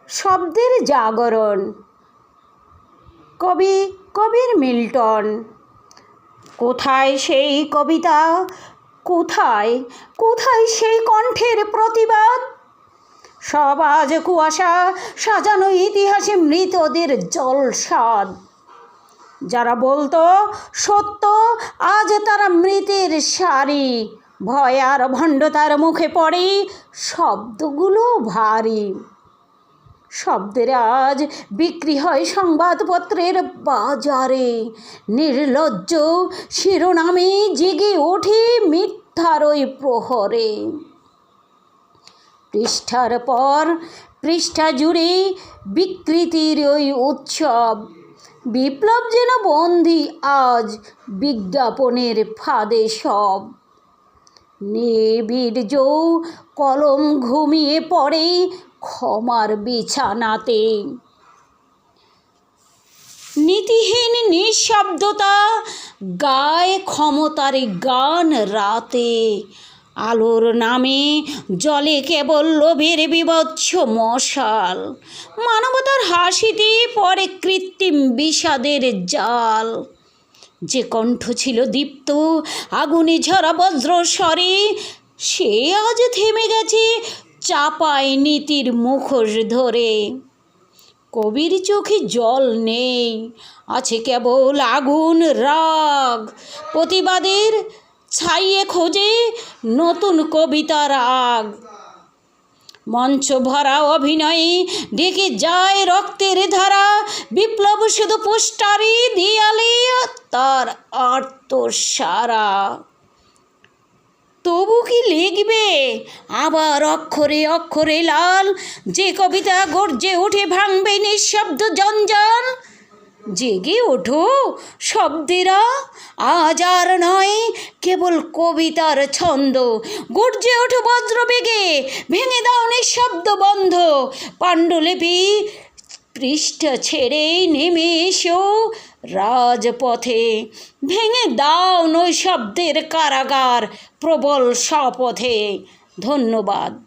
শব্দের জাগরণ। কবির মিল্টন। কোথায় সেই কবিতা, কোথায় সেই কণ্ঠের প্রতিবাদ? সব আজ কুয়াশা সাজানো ইতিহাসে মৃতদের জলসাদ। যারা বলতো সত্য, আজ তারা মৃতের সারি। ভয় আর ভণ্ডতার মুখে পড়ে শব্দগুলো ভারী। শব্দের আজ বিক্রি হয় সংবাদপত্রের বাজারে। নির্লজ্জ শিরোনামে জেগে ওঠে মিথ্যার ওই প্রহরে। পৃষ্ঠার পর পৃষ্ঠা জুড়ে বিকৃতির ওই উৎসব। বিপ্লব যেন বন্দী আজ বিজ্ঞাপনের ফাঁদে সব। নিবিড় কলম ঘুমিয়ে পড়ে ক্ষমার বিছানাতে। নীতিহীন নিঃশব্দতা গায় ক্ষমতার গান রাতে। আলোর নামে জলে কেবল লোভের বিভৎস মশাল। মানবতার হাসিতে পড়ে কৃত্রিম বিষাদের জাল। যে কণ্ঠ ছিল দীপ্ত আগুনে ঝরা বজ্রস্বরে, সে আজ থেমে গেছে চাপায় নীতির মুখোশ ধরে। কবির চোখে জল নেই, আছে কেবল আগুন রাগ। প্রতিবাদের ছাইয়ে খোঁজে নতুন কবিতার আগ। মঞ্চ ভরা অভিনয়ে ডেকে যায় রক্তের ধারা। বিপ্লব শুধু পোস্টারে দেয়ালে তার আর্তসারা। তবু কি লিখবে আবার অক্ষরে অক্ষরে লাল? যে কবিতা গর্জে উঠে ভাঙবে নিঃশব্দ জঞ্জাল। জেগে ওঠো শব্দেরা, আজ আর নয় কেবল কবিতার ছন্দ। গর্জে ওঠো বজ্রবেগে, ভেঙে দাও নিঃশব্দ বন্ধ। পাণ্ডুলিপি পৃষ্ঠা ছেড়ে নেমে এসো রাজপথে। ভেঙে দাও নৈশব্দের কারাগার প্রবল শপথে। ধন্যবাদ।